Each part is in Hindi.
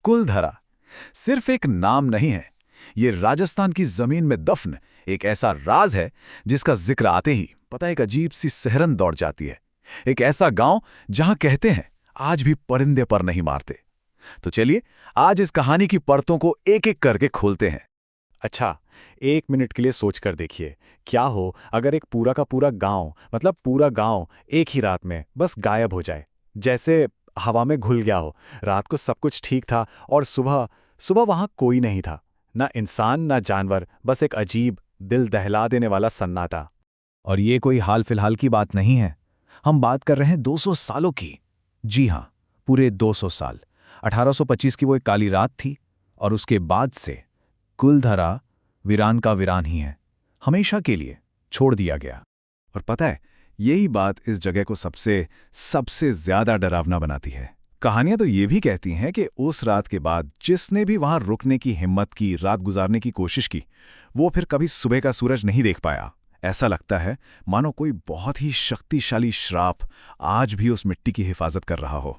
कुलधरा सिर्फ एक नाम नहीं है, ये राजस्थान की जमीन में दफन एक ऐसा राज है जिसका जिक्र आते ही पता एक अजीब सी सिहरन दौड़ जाती है। एक ऐसा गांव जहां कहते हैं आज भी परिंदे पर नहीं मारते। तो चलिए आज इस कहानी की परतों को एक एक करके खोलते हैं। अच्छा, 1 मिनट के लिए सोच कर देखिए, क्या हो अगर एक पूरा का पूरा गांव, मतलब पूरा गांव एक ही रात में बस गायब हो जाए, जैसे हवा में घुल गया हो। रात को सब कुछ ठीक था और सुबह सुबह वहां कोई नहीं था, ना इंसान ना जानवर, बस एक अजीब दिल दहला देने वाला सन्नाटा। और ये कोई हाल फिलहाल की बात नहीं है, हम बात कर रहे हैं 200 सालों की। जी हां, पूरे 200 साल। 1825 की वो एक काली रात थी और उसके बाद से कुलधरा वीरान का वीरान ही है, हमेशा के लिए छोड़ दिया गया। और पता है, यही बात इस जगह को सबसे सबसे ज्यादा डरावना बनाती है। कहानियां तो ये भी कहती हैं कि उस रात के बाद जिसने भी वहां रुकने की हिम्मत की, रात गुजारने की कोशिश की, वो फिर कभी सुबह का सूरज नहीं देख पाया। ऐसा लगता है मानो कोई बहुत ही शक्तिशाली श्राप आज भी उस मिट्टी की हिफाजत कर रहा हो।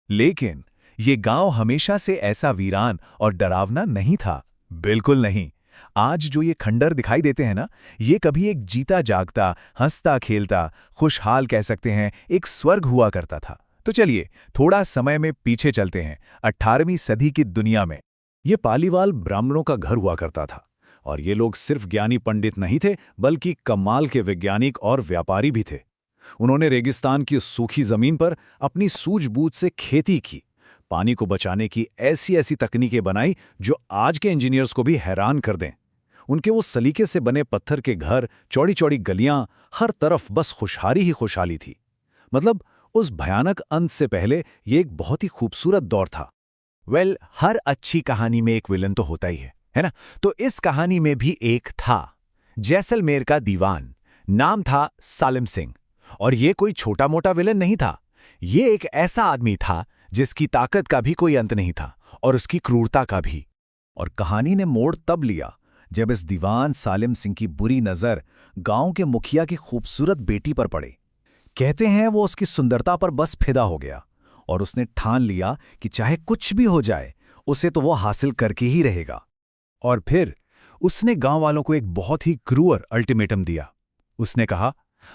लेकिन ये गांव हमेशा से ऐसा वीरान और डरावना नहीं था, बिल्कुल नहीं। आज जो ये खंडर दिखाई देते हैं ना, ये कभी एक जीता जागता, हंसता खेलता, खुशहाल कह सकते हैं, एक स्वर्ग हुआ करता था। तो चलिए थोड़ा समय में पीछे चलते हैं, 18वीं सदी की दुनिया में। ये पालीवाल ब्राह्मणों का घर हुआ करता था और ये लोग सिर्फ ज्ञानी पंडित नहीं थे, बल्कि कमाल के वैज्ञानिक और व्यापारी भी थे। उन्होंने रेगिस्तान की सूखी जमीन पर अपनी सूझबूझ से खेती की, पानी को बचाने की ऐसी ऐसी तकनीकें बनाई जो आज के इंजीनियर्स को भी हैरान कर दें। उनके वो सलीके से बने पत्थर के घर, चौड़ी चौड़ी गलियां, हर तरफ बस खुशहाली ही खुशहाली थी। मतलब उस भयानक अंत से पहले ये एक बहुत ही खूबसूरत दौर था। हर अच्छी कहानी में एक विलन तो होता ही है ना? तो इस कहानी में भी एक था, जैसलमेर का दीवान। नाम था सालिम सिंह। और ये कोई छोटा मोटा विलन नहीं था, ये एक ऐसा आदमी था जिसकी ताकत का भी कोई अंत नहीं था और उसकी क्रूरता का भी। और कहानी ने मोड़ तब लिया जब इस दीवान सालिम सिंह की बुरी नजर गांव के मुखिया की खूबसूरत बेटी पर पड़ी। कहते हैं वो उसकी सुंदरता पर बस फिदा हो गया और उसने ठान लिया कि चाहे कुछ भी हो जाए, उसे तो वो हासिल करके ही रहेगा। और फिर उसने गांव वालों को एक बहुत ही क्रूर अल्टीमेटम दिया। उसने कहा,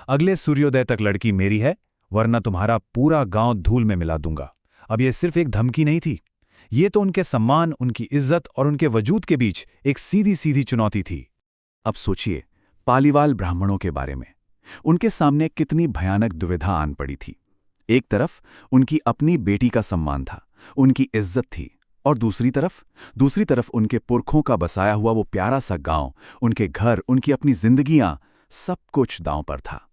अगले सूर्योदय तक लड़की मेरी है, वरना तुम्हारा पूरा गांव धूल में मिला दूंगा। अब यह सिर्फ एक धमकी नहीं थी, ये तो उनके सम्मान, उनकी इज्जत और उनके वजूद के बीच एक सीधी सीधी चुनौती थी। अब सोचिए पालीवाल ब्राह्मणों के बारे में। उनके सामने कितनी भयानक दुविधा आन पड़ी थी। एक तरफ उनकी अपनी बेटी का सम्मान था, उनकी इज्जत थी, और दूसरी तरफ उनके पुरखों का बसाया हुआ वो प्यारा सा गांव, उनके घर, उनकी अपनी जिंदगियां, सब कुछ दांव पर था।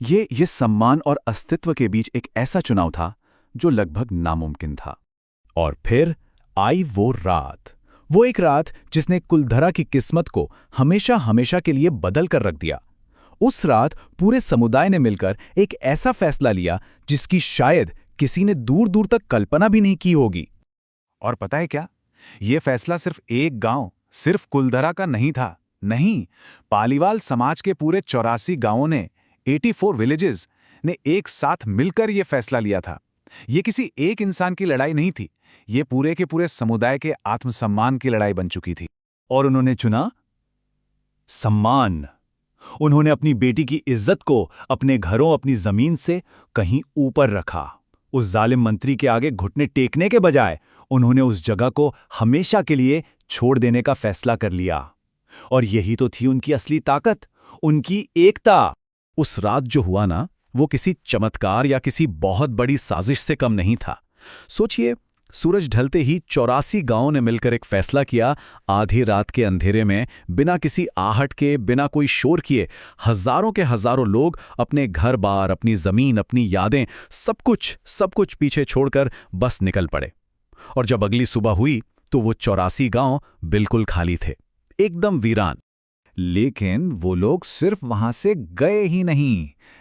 ये सम्मान और अस्तित्व के बीच एक ऐसा चुनाव था जो लगभग नामुमकिन था। और फिर आई वो रात, वो एक रात जिसने कुलधरा की किस्मत को हमेशा हमेशा के लिए बदल कर रख दिया। उस रात पूरे समुदाय ने मिलकर एक ऐसा फैसला लिया जिसकी शायद किसी ने दूर दूर तक कल्पना भी नहीं की होगी। और पता है क्या, ये फैसला सिर्फ एक गांव, सिर्फ कुलधरा का नहीं था। नहीं, पालीवाल समाज के पूरे 84 गांवों ने, 84 विलेजेस ने एक साथ मिलकर यह फैसला लिया था। ये किसी एक इंसान की लड़ाई नहीं थी, ये पूरे के पूरे समुदाय के आत्मसम्मान की लड़ाई बन चुकी थी। और उन्होंने चुना सम्मान। उन्होंने अपनी बेटी की इज्जत को अपने घरों, अपनी जमीन से कहीं ऊपर रखा। उस जालिम मंत्री के आगे घुटने टेकने के बजाय उन्होंने उस जगह को हमेशा के लिए छोड़ देने का फैसला कर लिया। और यही तो थी उनकी असली ताकत, उनकी एकता। उस रात जो हुआ ना, वो किसी चमत्कार या किसी बहुत बड़ी साजिश से कम नहीं था। सोचिए, सूरज ढलते ही 84 गांवों ने मिलकर एक फैसला किया। आधी रात के अंधेरे में, बिना किसी आहट के, बिना कोई शोर किए, हजारों के हजारों लोग अपने घर बार, अपनी जमीन, अपनी यादें, सब कुछ पीछे छोड़कर बस निकल पड़े। और जब अगली सुबह हुई तो वो 84 गांव बिल्कुल खाली थे, एकदम वीरान। लेकिन वो लोग सिर्फ वहां से गए ही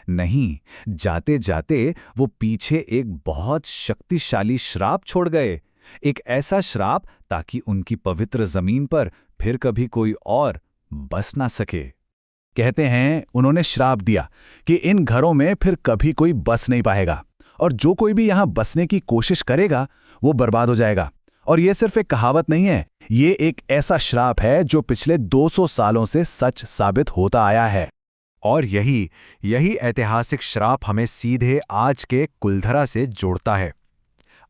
नहीं, जाते जाते वो पीछे एक बहुत शक्तिशाली श्राप छोड़ गए। एक ऐसा श्राप ताकि उनकी पवित्र जमीन पर फिर कभी कोई और बस ना सके। कहते हैं उन्होंने श्राप दिया कि इन घरों में फिर कभी कोई बस नहीं पाएगा, और जो कोई भी यहां बसने की कोशिश करेगा वो बर्बाद हो जाएगा। और ये सिर्फ एक कहावत नहीं है, ये एक ऐसा श्राप है जो पिछले 200 सालों से सच साबित होता आया है। और यही ऐतिहासिक श्राप हमें सीधे आज के कुलधरा से जोड़ता है।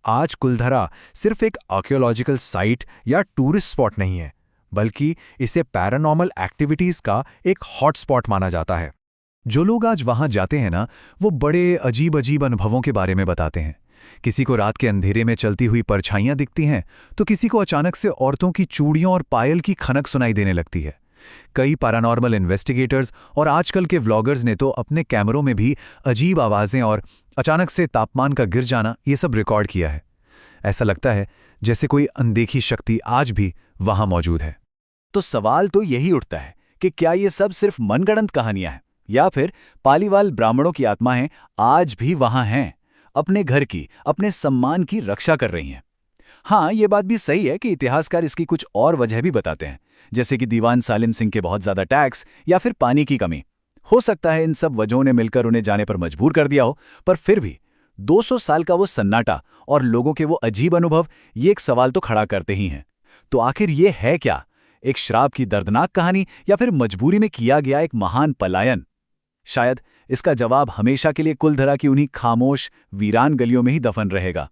आज कुलधरा सिर्फ एक आर्कियोलॉजिकल साइट या टूरिस्ट स्पॉट नहीं है, बल्कि इसे पैरानॉर्मल एक्टिविटीज का एक हॉटस्पॉट माना जाता है। जो लोग आज वहां जाते हैं ना, वो बड़े अजीब अजीब अनुभवों के बारे में बताते हैं। किसी को रात के अंधेरे में चलती हुई परछाइयां दिखती हैं, तो किसी को अचानक से औरतों की चूड़ियों और पायल की खनक सुनाई देने लगती है। कई पैरानॉर्मल इन्वेस्टिगेटर्स और आजकल के व्लॉगर्स ने तो अपने कैमरों में भी अजीब आवाजें और अचानक से तापमान का गिर जाना ये सब रिकॉर्ड किया है। ऐसा लगता है जैसे कोई अनदेखी शक्ति आज भी वहां मौजूद है। तो सवाल तो यही उठता है कि क्या ये सब सिर्फ मनगढ़ंत कहानियां हैं, या फिर पालीवाल ब्राह्मणों की आत्माएं आज भी वहां हैं, अपने घर की, अपने सम्मान की रक्षा कर रही हैं। हाँ, ये बात भी सही है कि इतिहासकार इसकी कुछ और वजह भी बताते हैं, जैसे कि दीवान सालिम सिंह के बहुत ज्यादा टैक्स या फिर पानी की कमी। हो सकता है इन सब वजहों ने मिलकर उन्हें जाने पर मजबूर कर दिया हो, पर फिर भी 200 साल का वो सन्नाटा और लोगों के वो अजीब अनुभव ये एक सवाल तो खड़ा करते ही हैं। तो आखिर ये है क्या? एक श्राप की दर्दनाक कहानी या फिर मजबूरी में किया गया एक महान पलायन? शायद इसका जवाब हमेशा के लिए कुलधरा की उन्हीं खामोश वीरान गलियों में ही दफन रहेगा।